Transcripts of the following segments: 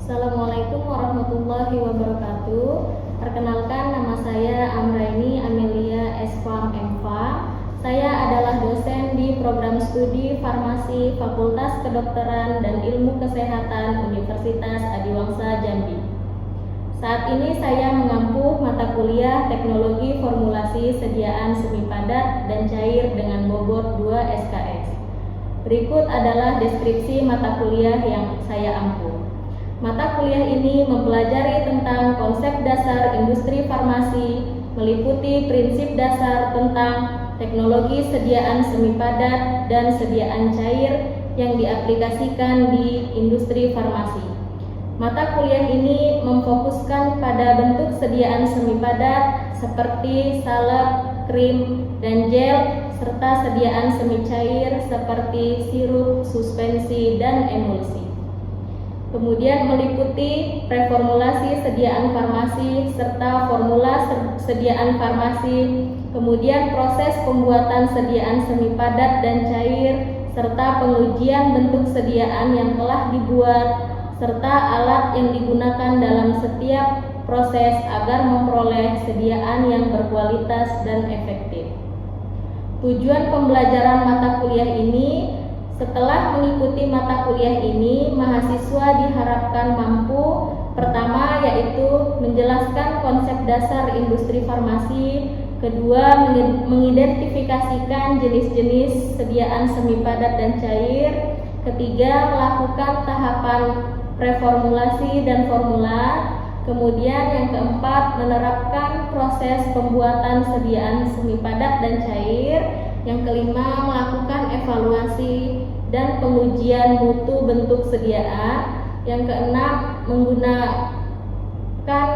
Assalamualaikum warahmatullahi wabarakatuh. Perkenalkan, nama saya Amraini Amelia S.Farm M.Farm. Saya adalah dosen di program studi Farmasi Fakultas Kedokteran dan Ilmu Kesehatan Universitas Adiwangsa Jambi. Saat ini saya mengampu mata kuliah Teknologi Formulasi Sediaan Semi Padat dan Cair dengan bobot 2 SKS. Berikut adalah deskripsi mata kuliah yang saya ampu. Mata kuliah ini mempelajari tentang konsep dasar industri farmasi, meliputi prinsip dasar tentang teknologi sediaan semi padat dan sediaan cair yang diaplikasikan di industri farmasi. Mata kuliah ini memfokuskan pada bentuk sediaan semi padat seperti salep, krim, dan gel, serta sediaan semi cair seperti sirup, suspensi, dan emulsi. Kemudian meliputi preformulasi sediaan farmasi serta formula sediaan farmasi, kemudian proses pembuatan sediaan semi padat dan cair, serta pengujian bentuk sediaan yang telah dibuat, serta alat yang digunakan dalam setiap proses agar memperoleh sediaan yang berkualitas dan efektif. Tujuan pembelajaran mata kuliah ini: setelah mengikuti mata kuliah ini, mahasiswa diharapkan mampu pertama yaitu menjelaskan konsep dasar industri farmasi, kedua mengidentifikasikan jenis-jenis sediaan semi padat dan cair, ketiga melakukan tahapan preformulasi dan formula, kemudian yang keempat menerapkan proses pembuatan sediaan semi padat dan cair, yang kelima melakukan evaluasi dan pengujian mutu bentuk sediaan, yang keenam menggunakan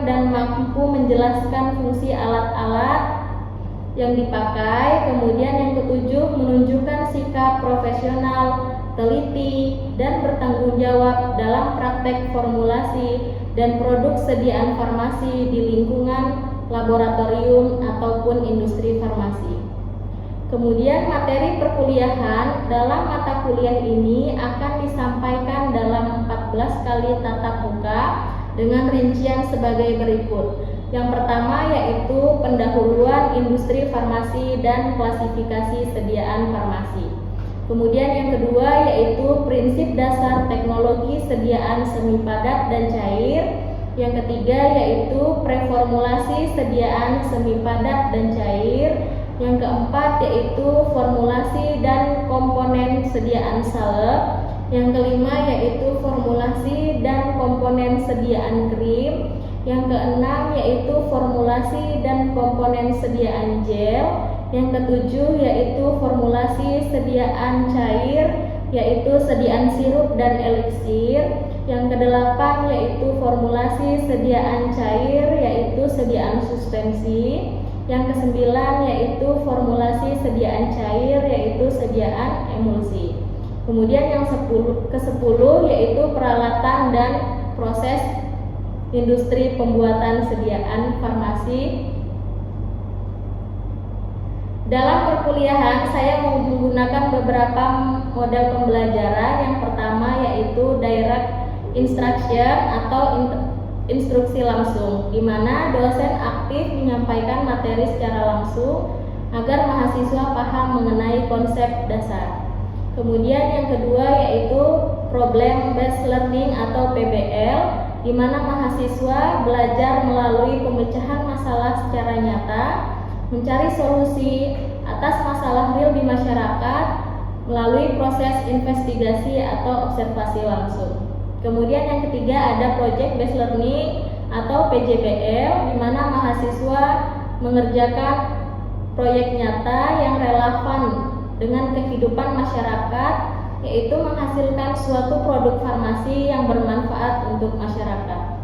dan mampu menjelaskan fungsi alat-alat yang dipakai, kemudian yang ketujuh menunjukkan sikap profesional, teliti, dan bertanggung jawab dalam praktek formulasi dan produk sediaan farmasi di lingkungan laboratorium ataupun industri farmasi. Kemudian materi perkuliahan dalam mata kuliah ini akan disampaikan dalam 14 kali tatap muka dengan rincian sebagai berikut. Yang pertama yaitu pendahuluan industri farmasi dan klasifikasi sediaan farmasi. Kemudian yang kedua yaitu prinsip dasar teknologi sediaan semi padat dan cair. Yang ketiga yaitu preformulasi sediaan semi padat dan cair. Yang keempat yaitu formulasi dan komponen sediaan salep. Yang kelima yaitu formulasi dan komponen sediaan krim. Yang keenam yaitu formulasi dan komponen sediaan gel. Yang ketujuh yaitu formulasi sediaan cair, yaitu sediaan sirup dan eliksir. Yang kedelapan yaitu formulasi sediaan cair, yaitu sediaan suspensi. Yang kesembilan yaitu formulasi sediaan cair, yaitu sediaan emulsi. Kemudian yang ke-10 yaitu peralatan dan proses industri pembuatan sediaan farmasi. Dalam perkuliahan saya menggunakan beberapa model pembelajaran. Yang pertama yaitu direct instruction atau instruksi langsung, di mana dosen aktif menyampaikan materi secara langsung agar mahasiswa paham mengenai konsep dasar. Kemudian yang kedua yaitu problem based learning atau PBL, di mana mahasiswa belajar melalui pemecahan masalah secara nyata, mencari solusi atas masalah real di masyarakat melalui proses investigasi atau observasi langsung. Kemudian yang ketiga ada project based learning atau PJBL, di mana mahasiswa mengerjakan proyek nyata yang relevan dengan kehidupan masyarakat, yaitu menghasilkan suatu produk farmasi yang bermanfaat untuk masyarakat.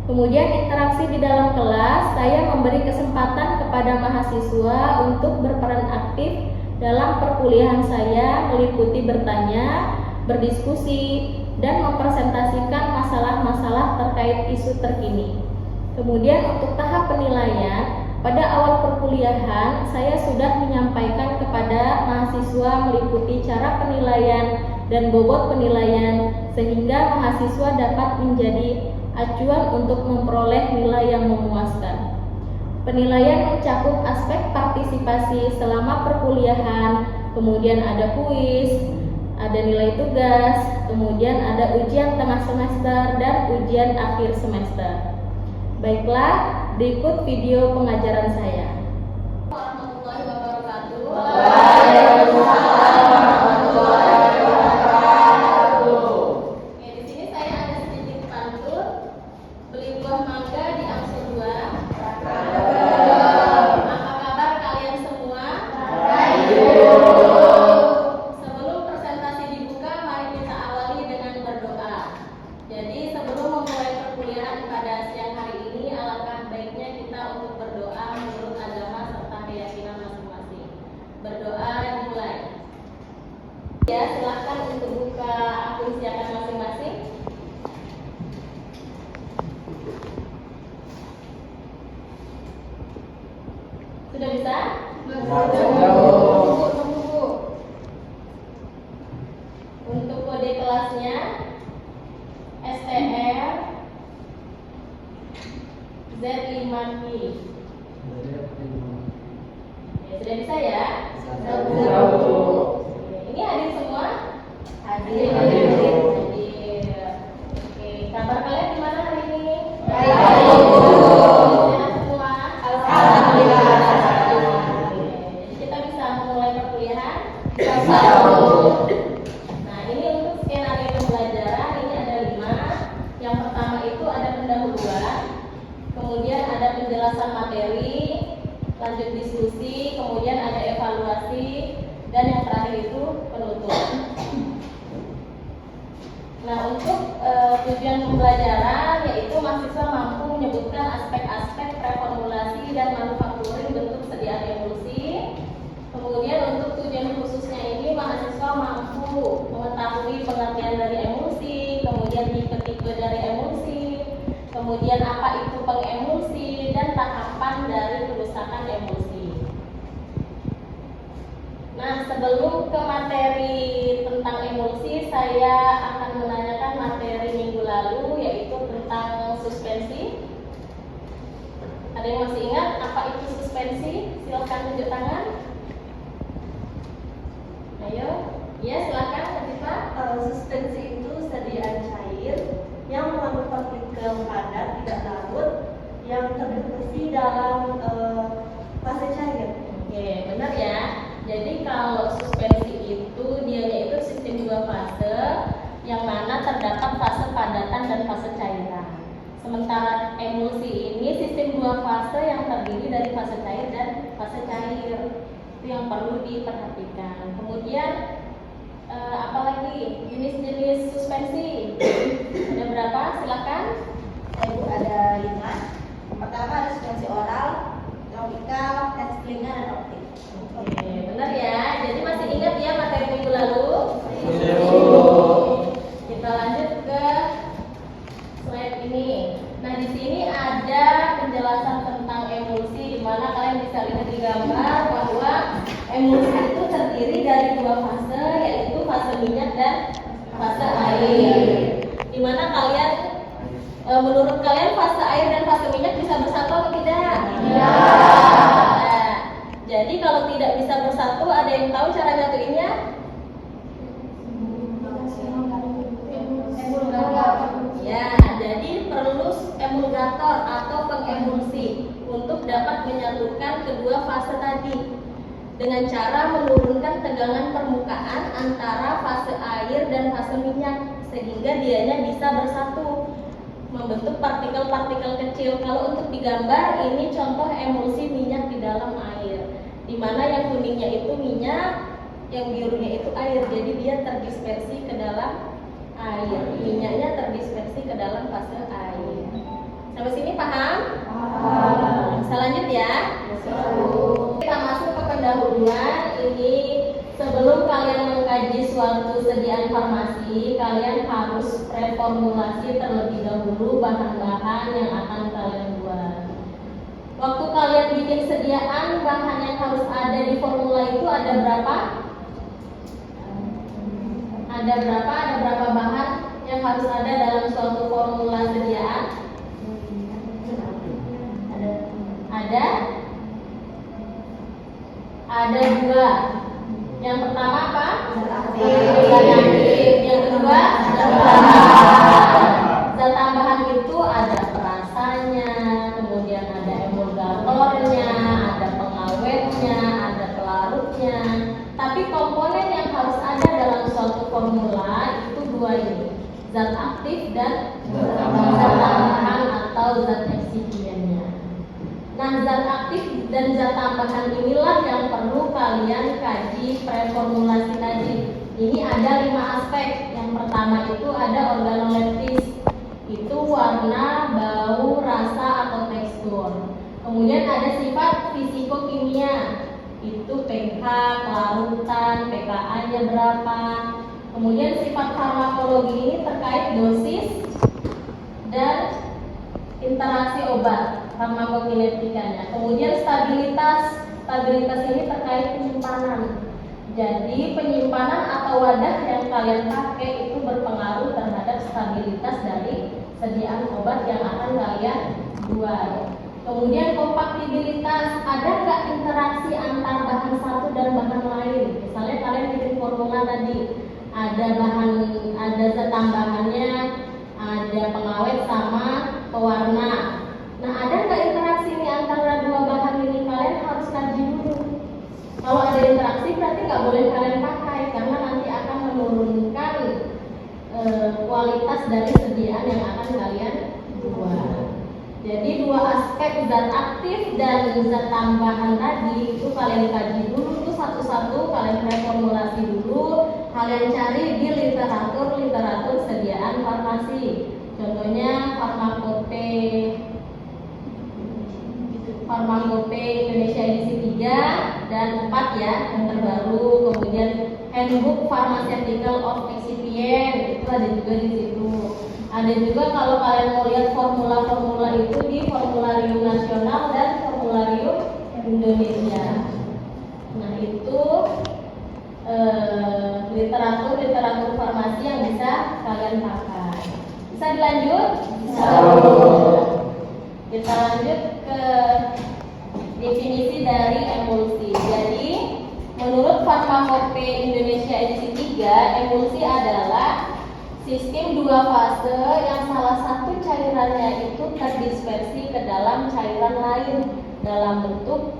Kemudian interaksi di dalam kelas, saya memberi kesempatan kepada mahasiswa untuk berperan aktif dalam perkuliahan saya, meliputi bertanya, berdiskusi, dan mempresentasikan masalah-masalah terkait isu terkini. Kemudian untuk tahap penilaian, pada awal perkuliahan saya sudah menyampaikan kepada mahasiswa meliputi cara penilaian dan bobot penilaian sehingga mahasiswa dapat menjadi acuan untuk memperoleh nilai yang memuaskan. Penilaian mencakup aspek partisipasi selama perkuliahan, kemudian ada kuis, ada nilai tugas, kemudian ada ujian tengah semester dan ujian akhir semester. Baiklah, berikut video pengajaran saya. Warahmatullahi wabarakatuh. Waalaikumsalam warahmatullahi wabarakatuh. Oke, di sini saya ada sedikit pantun. Beli buah mangga di Angsur 2. Apa kabar kalian semua? Sebelum presentasi dibuka, mari kita awali dengan berdoa. Jadi sebelum memulai perkuliahan pada siang hari ini, alangkah baiknya kita untuk berdoa menurut agama serta keyakinan masing-masing. Berdoa dimulai. Ya, silakan untuk buka akun siaran masing-masing. Sudah bisa? Tunggu. Untuk kode kelasnya STR Z5Q. Sudah bisa ya? Ini hadir semua? Hadir. Oke, kabar kalian gimana hari ini? Baik. Sehat semua? Alhamdulillah. Jadi kita bisa mulai perkuliahan? Nah, ini untuk skenario pembelajaran ini ada 5. Yang pertama itu ada pendahuluan, kemudian ada penjelasan materi, lanjut diskusi, kemudian ada evaluasi, dan yang terakhir itu penutup. Nah, untuk tujuan pembelajaran yaitu mahasiswa mampu menyebutkan aspek-aspek reformulasi dan manufakturing bentuk sediaan emulsi. Kemudian untuk tujuan khususnya ini mahasiswa mampu mengetahui pengertian dari emulsi, kemudian tipe-tipe dari emulsi, kemudian apa itu pengemulsi, dan tahapan dari kerusakan emulsi. Nah, sebelum ke materi tentang emulsi, saya akan menanyakan materi minggu lalu yaitu tentang suspensi. Ada yang masih ingat apa itu suspensi? Silakan tunjuk tangan. Ayo, ya silakan Latifa. Suspensi itu sediaan cair yang mengandung partikel padat tidak larut yang terdeteksi dalam fase cair. Oke, benar ya. Jadi kalau suspensi itu dianya itu sistem 2 fase yang mana terdapat fase padatan dan fase cairan. Sementara emulsi ini sistem 2 fase yang terdiri dari fase cair dan fase cair. Itu yang perlu diperhatikan. Kemudian apalagi jenis-jenis suspensi? Ada berapa? Silakan. Ibu ada 5. Yang pertama ada suspensi oral, tropikal, tekstilina, dan optik. Oke, benar ya. Jadi masih ingat ya materi minggu lalu? Kita lanjut ke slide ini. Nah, di sini ada penjelasan tentang emulsi, di mana kalian bisa lihat di gambar bahwa emulsi itu terdiri dari 2 fase, yaitu fase minyak dan fase air. Di mana kalian, menurut kalian fase air dan fase minyak bisa bersatu atau tidak? Iya. Jadi kalau tidak bisa bersatu, ada yang tahu cara nyatuinnya? Ya, jadi perlu emulgator atau pengemulsi untuk dapat menyatukan kedua fase tadi dengan cara menurunkan tegangan permukaan antara fase air dan fase minyak sehingga dianya bisa bersatu membentuk partikel-partikel kecil. Kalau untuk digambar ini contoh emulsi minyak di dalam air, di mana yang kuningnya itu minyak, yang birunya itu air. Jadi dia terdispersi ke dalam air, minyaknya terdispersi ke dalam fase air. Sampai sini paham? Paham. Bisa lanjut ya? Kita masuk ke pendahuluan. Ini sebelum kalian mengkaji suatu sediaan farmasi, kalian harus reformulasi terlebih dahulu bahan-bahan yang akan kalian buat. Waktu kalian bikin sediaan, bahan yang harus ada di formula itu ada berapa? Ada Ada berapa bahan yang harus ada dalam suatu formula sediaan? Ada 2. Yang pertama apa? Zat aktif. Yang kedua zat tambahan. Zat tambahan itu ada perasanya, kemudian ada emulgatornya, ada pengawetnya, ada pelarutnya. Tapi komponen yang harus ada dalam suatu formula itu 2 ini, zat aktif dan zat tambahan atau zat eksipiennya. Nah, zat aktif dan zat tambahan inilah yang perlu kalian kaji preformulasi tadi. Ini ada 5 aspek. Yang pertama itu ada organoleptis, itu warna, bau, rasa atau tekstur. Kemudian ada sifat fisikokimia, itu pH, kelarutan, pKa-nya berapa. Kemudian sifat farmakologi ini terkait dosis dan interaksi obat, farmakokinetikanya. Kemudian stabilitas ini terkait penyimpanan. Jadi penyimpanan atau wadah yang kalian pakai itu berpengaruh terhadap stabilitas dari sediaan obat yang akan kalian jual. Kemudian kompatibilitas, ada nggak interaksi antar bahan satu dan bahan lain? Misalnya kalian bikin formula tadi, ada zat tambahannya, ada pengawet sama pewarna. Nah, ada nggak interaksi ini antara 2 bahan ini? Kalian harus kaji dulu. Kalau ada interaksi berarti nggak boleh kalian pakai, karena nanti akan menurunkan kualitas dari sediaan yang akan kalian jual. Jadi 2 aspek zat aktif dan zat tambahan tadi itu kalian kaji dulu tuh satu-satu, kalian reformulasi dulu, kalian cari di literatur sediaan farmasi. Contohnya Farmakope Indonesia edisi 3 dan 4 ya, yang terbaru. Kemudian Handbook Pharmaceutical of Excipient, itu ada juga di situ. Ada juga kalau kalian mau lihat formula-formula itu di Formularium Nasional dan Formularium Indonesia. Nah, itu literatur farmasi yang bisa kalian pakai. Bisa dilanjut? Bisa. Kita lanjut ke definisi dari emulsi. Jadi, menurut Farmakope Indonesia edisi 3, emulsi adalah sistem 2 fase yang salah satu cairannya itu terdispersi ke dalam cairan lain dalam bentuk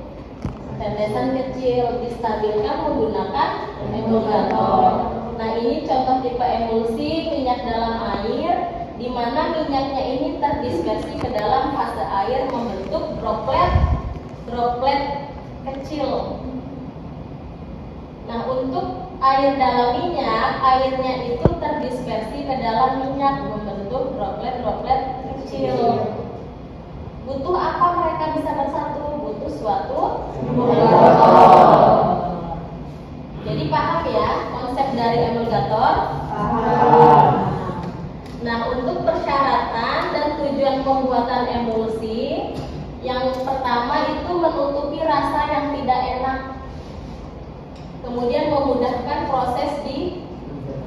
tetesan kecil, distabilkan menggunakan emulgator. Nah, ini contoh tipe emulsi minyak dalam air, di mana minyaknya ini terdispersi ke dalam fase air membentuk droplet kecil. Nah, untuk air dalam minyak, airnya itu terdispersi ke dalam minyak membentuk droplet kecil. Butuh apa mereka bisa bersatu? Butuh suatu emulgator. Jadi paham ya konsep dari emulgator? Paham. Nah, untuk persyaratan dan tujuan pembuatan emulsi, yang pertama itu menutupi rasa yang tidak enak, kemudian memudahkan proses di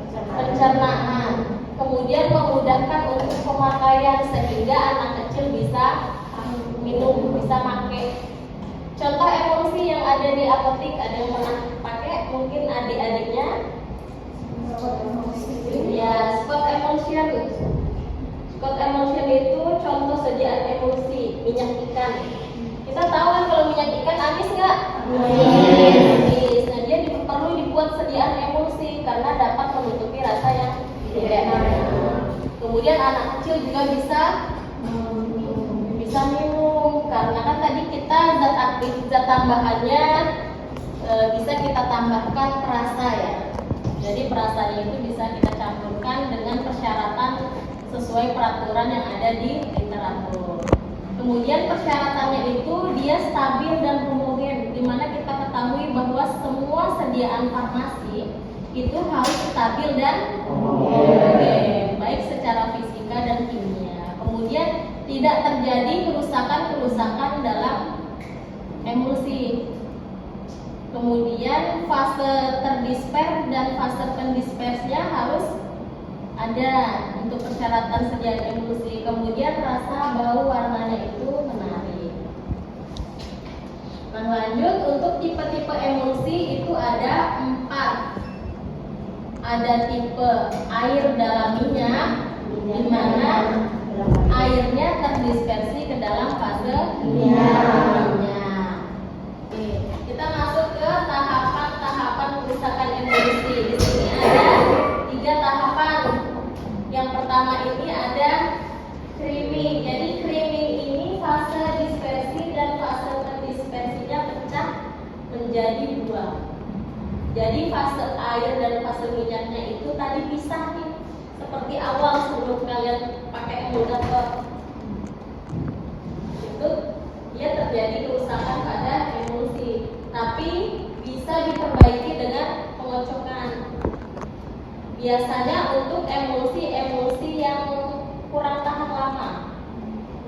pencernaan, kemudian memudahkan untuk pemakaian sehingga anak kecil bisa minum, bisa pakai. Contoh emulsi yang ada di apotek, ada yang pernah pakai? Mungkin adik-adiknya. Ya, Scott Emulsion. Scott Emulsion itu contoh sediaan emulsi minyak ikan. Kita tahu kan kalau minyak ikan amis nggak? Amis. Nah, dia perlu dibuat sediaan emulsi karena dapat menutupi rasa yang tidak enak. Kemudian anak kecil juga bisa minum, karena kan tadi kita zat aktif, zat tambahannya bisa kita tambahkan perasa ya. Jadi perasanya itu bisa kita campurkan dengan persyaratan sesuai peraturan yang ada di literatur. Kemudian persyaratannya itu dia stabil dan homogen, di mana kita ketahui bahwa semua sediaan farmasi itu harus stabil dan homogen, baik secara fisika dan kimia. Kemudian tidak terjadi kerusakan dalam emulsi. Kemudian fase terdisper dan fase pendispersnya harus ada untuk persyaratan sedia emulsi. Kemudian rasa, bau, warnanya itu menarik. Nah, lanjut untuk tipe-tipe emulsi itu ada 4. Ada tipe air dalam minyak, di mana airnya terdispersi ke dalam fase minyak. Oke, kita masuk ke tahapan-tahapan kerusakan emulsi. Di sini ada 3 tahapan. Yang pertama ini ada creaming. Jadi creaming ini fase dispersi dan fase terdispersinya pecah menjadi 2. Jadi fase air dan fase minyaknya itu tadi pisah nih, seperti awal sebelum kalian pakai emulgator. Itu dia terjadi kerusakan pada emulsi, tapi bisa diperbaiki dengan pengocokan. Biasanya untuk emulsi yang kurang tahan lama,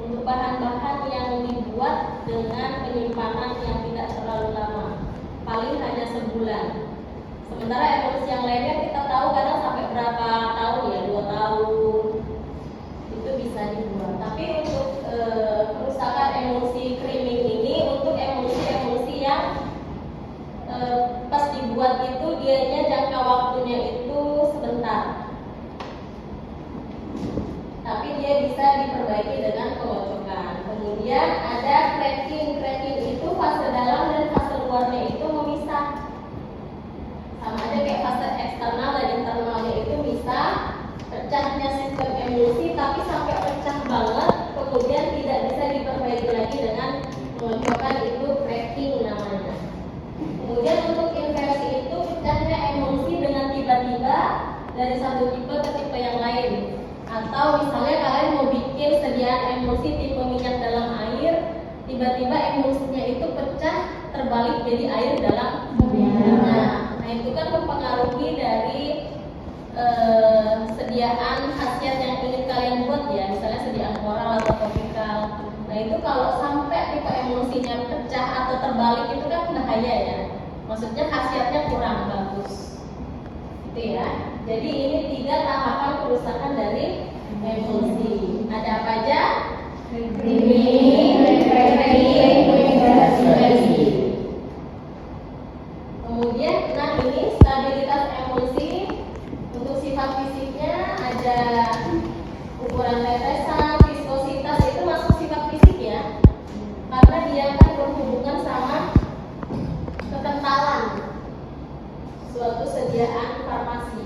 untuk bahan-bahan yang dibuat dengan penyimpanan yang tidak terlalu lama, paling hanya sebulan. Sementara emulsi yang lainnya kita tahu kadang sampai berapa tahun ya, 2 tahun itu bisa dibuat. Tapi untuk kerusakan emulsi creaming ini, untuk emulsi yang pas dibuat itu dianya jangka waktunya itu sebentar, tapi dia bisa diperbaiki dengan pengocokan. Kemudian ada cracking. Cracking itu fase dalam dan fase luarnya itu memisah. Sama aja kayak fase eksternal dan internalnya itu bisa. Pecahnya sistem emulsi tapi sampai pecah banget, kemudian tidak bisa diperbaiki lagi dengan pengocokan, itu cracking namanya. Kemudian untuk inversi itu pecahnya emulsi dengan tiba-tiba dari satu tipe ke tipe yang lain. Atau misalnya kalian mau bikin sediaan emulsi tipe minyak dalam air, tiba-tiba emulsinya itu pecah terbalik jadi air dalam minyak. Nah itu kan mempengaruhi dari sediaan khasiat yang ingin kalian buat ya, misalnya sediaan moral atau topikal. Nah itu kalau sampai tipe emulsinya pecah atau terbalik itu kan bahaya ya, maksudnya khasiatnya kurang bagus itu ya. Jadi ini 3 tahapan kerusakan dari emulsi. Ada apa aja? Creaming, cracking, dispersi. Kemudian nah ini stabilitas emulsi. Untuk sifat fisiknya ada ukuran tetesan, viskositas, itu masuk sifat fisik ya, karena dia kan berhubungan sama kekentalan suatu sediaan farmasi.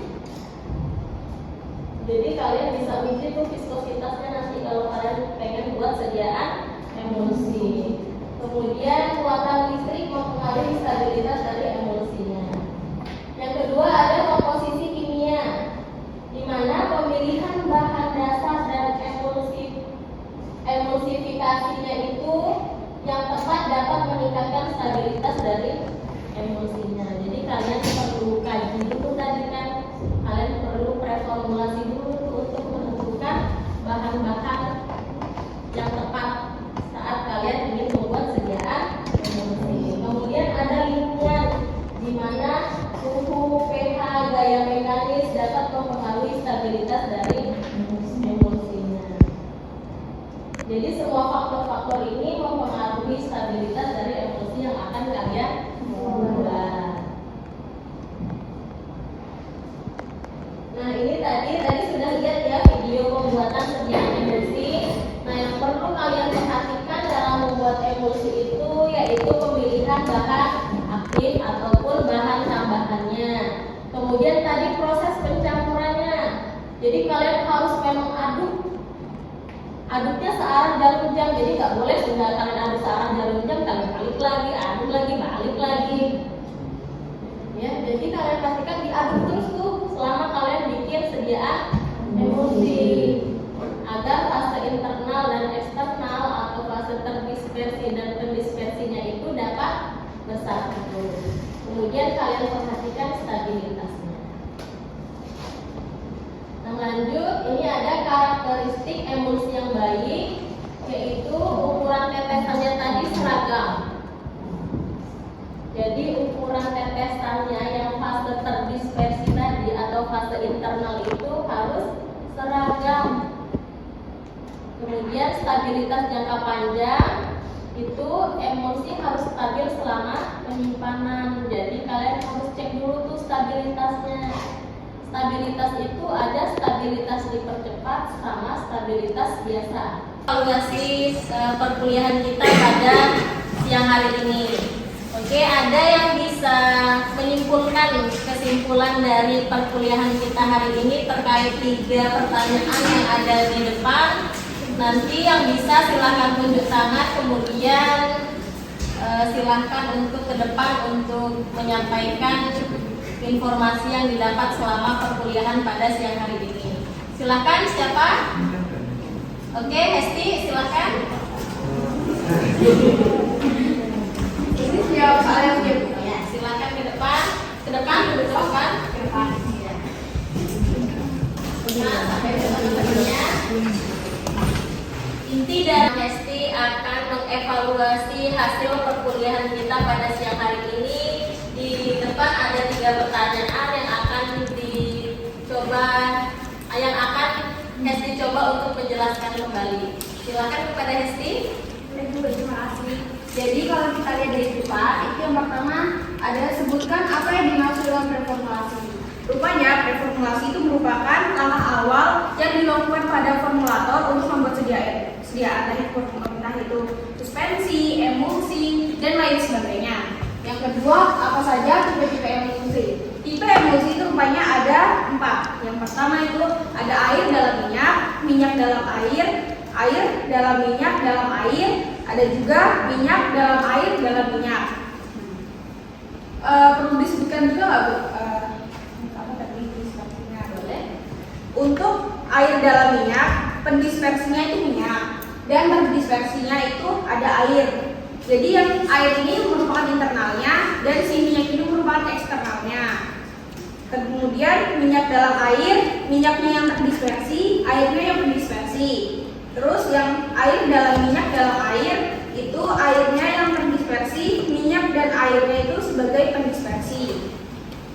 Jadi kalian bisa uji tuh viskositasnya nanti kalau kalian pengen buat sediaan emulsi. Kemudian muatan listrik mempengaruhi stabilitas dari emulsinya. Yang kedua ada komposisi kimia, di mana pemilihan bahan dasar dan emulsifikasinya itu yang tepat dapat meningkatkan stabilitas dari emulsinya. Jadi kalian perlu kaji dulu tadi kan, kalian perlu preformulasi dulu untuk menentukan bahan-bahan yang tepat saat kalian ingin membuat sediaan emulsi. Kemudian ada lingkungan, di mana suhu, pH, gaya mekanis dapat mempengaruhi stabilitas dari emulsinya. Jadi semua faktor-faktor ini mempengaruhi stabilitas dari emulsi yang akan kalian buat. Nah ini tadi sudah lihat ya video pembuatan sediaan emulsi. Nah yang perlu kalian perhatikan dalam membuat emulsi itu yaitu pemilihan bahan aktif ataupun bahan tambahannya. Kemudian tadi proses pencampurannya. Jadi kalian harus memang aduknya searah jarum jam. Jadi nggak boleh tinggal kalian aduk searah jarum jam, kalian balik lagi, aduk lagi, balik lagi. Ya, jadi kalian pastikan diaduk terus tuh selama kalian bikin sediaan emulsi, agar fase internal dan eksternal atau fase terdispersi dan pendispersinya itu dapat bersatu. Kemudian kalian perhatikan stabilitasnya. Nah lanjut, ini ada karakteristik emulsi yang baik, yaitu ukuran tetesannya tadi seragam. Jadi ukuran pengetesannya yang fase terdispersi tadi atau fase internal itu harus seragam. Kemudian stabilitas jangka panjang itu emosi harus stabil selama penyimpanan. Jadi kalian harus cek dulu tuh stabilitasnya. Stabilitas itu ada stabilitas dipercepat sama stabilitas biasa. Evaluasi perkuliahan kita pada siang hari ini. Oke, ada yang bisa menyimpulkan kesimpulan dari perkuliahan kita hari ini terkait 3 pertanyaan yang ada di depan. Nanti yang bisa silahkan tunjuk tangan, kemudian silahkan untuk ke depan untuk menyampaikan informasi yang didapat selama perkuliahan pada siang hari ini. Silahkan, siapa? Oke, Hesti, silahkan. Ini siapa saya Ya, silahkan ke depan, ke depan, ke depan, ke depan. Ya. Nah, sampai ke teman-temannya. Inti dari Hesti akan mengevaluasi hasil perkuliahan kita pada siang hari ini. Di depan ada 3 pertanyaan yang akan Hesti coba untuk menjelaskan kembali. Silakan kepada Hesti. Terima kasih. Jadi kalau kita lihat dari depan, itu yang pertama ada sebutkan apa yang dimaksud dengan preformulasi. Rupanya preformulasi itu merupakan langkah awal yang dilakukan pada formulator untuk membuat sediaan entah itu suspensi, emulsi, dan lain sebagainya. Yang kedua, apa saja tipe-tipe emulsi? Tipe emulsi itu rupanya ada 4. Yang pertama itu ada air dalam minyak, minyak dalam air, air dalam minyak dalam air, ada juga minyak dalam air dalam minyak. Perlu disebutkan juga nggak, Bu? Apa tadi dispersinya? Boleh. Untuk air dalam minyak, pendispersinya itu minyak, dan terdispersinya itu ada air. Jadi yang air ini merupakan internalnya dan si minyak ini merupakan eksternalnya. Kemudian minyak dalam air, minyaknya yang terdispersi, airnya yang pendispersi. Terus yang air dalam minyak dalam air itu airnya yang terdispersi, minyak dan airnya itu sebagai pendispersi.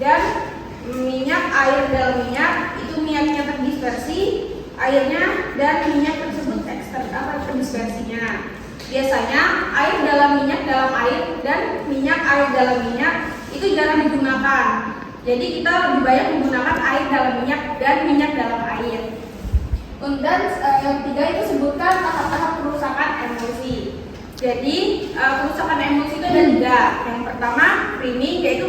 Dan minyak air dalam minyak itu minyaknya terdispersi, airnya dan minyak tersebut terdispersinya. Biasanya air dalam minyak dalam air dan minyak air dalam minyak itu jarang digunakan. Jadi kita lebih banyak menggunakan air dalam minyak dan minyak dalam air. Dan yang ketiga itu sebutkan tahap-tahap kerusakan emulsi. Jadi kerusakan emulsi itu ada 3. Yang pertama priming, yaitu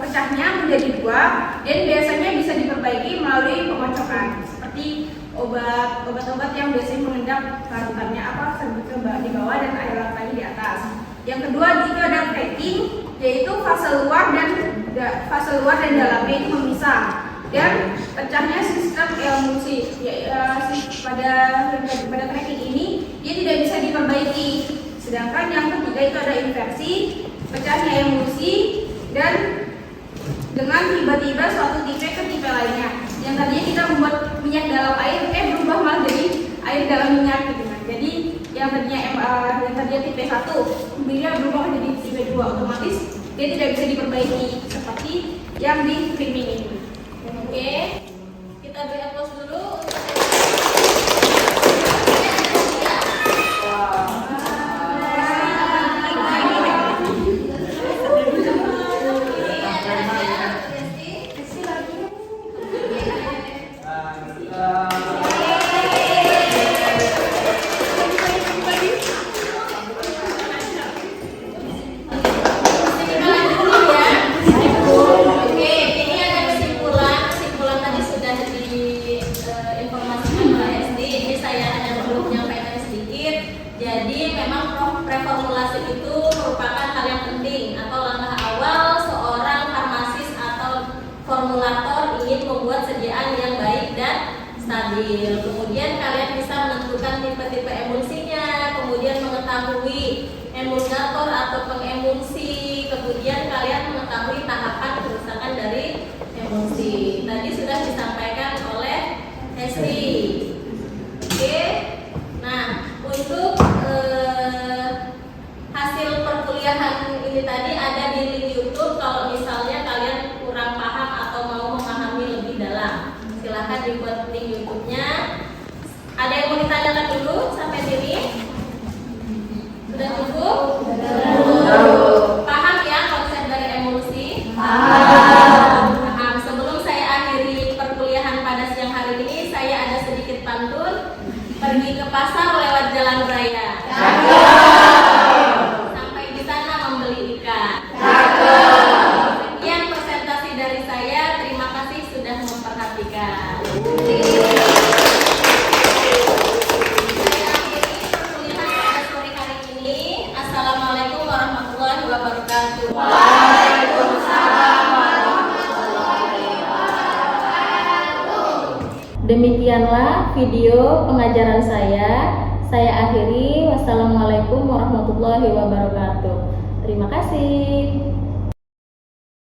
pecahnya menjadi 2 dan biasanya bisa diperbaiki melalui pengocokan seperti obat-obat yang biasanya mengendap larutannya di bawah dan air larutannya di atas. Yang kedua itu ada cracking, yaitu fase luar dan dalamnya itu memisah. Dan pecahnya sistem emulsi. Pada cracking ini dia tidak bisa diperbaiki. Sedangkan yang ketiga itu ada inversi, pecahnya emulsi dan dengan tiba-tiba suatu tipe ke tipe lainnya. Yang tadinya kita membuat minyak dalam air, berubah malah jadi air dalam minyak gitu kan. Jadi yang tadinya tipe 1, dia berubah menjadi tipe 2, otomatis dia tidak bisa diperbaiki seperti yang di priming ini. Oke, kita beri applause dulu. Reformulasi itu merupakan hal yang penting atau langkah awal seorang farmasis atau formulator ingin membuat sediaan yang baik dan stabil. Kemudian kalian bisa menentukan tipe-tipe emulsinya, kemudian mengetahui emulgator atau pengemulsi, kemudian kalian mengetahui tahapan kerusakan dari emulsi. Tadi sudah disampaikan oleh Hesti. Oke. Nah, untuk hasil perkuliahan ini tadi ada di link YouTube. Kalau misalnya Paham. Sebelum saya akhiri perkuliahan pada siang hari ini, saya ada sedikit pantun. Pergi ke pasar lewat jalan raya. Sampai di sana membeli ikan. Sekian presentasi dari saya. Terima kasih sudah memperhatikan. Saya akhiri perkuliahan pada sore hari ini. Assalamualaikum warahmatullahi wabarakatuh. Demikianlah video pengajaran saya. Saya akhiri. Wassalamualaikum warahmatullahi wabarakatuh. Terima kasih.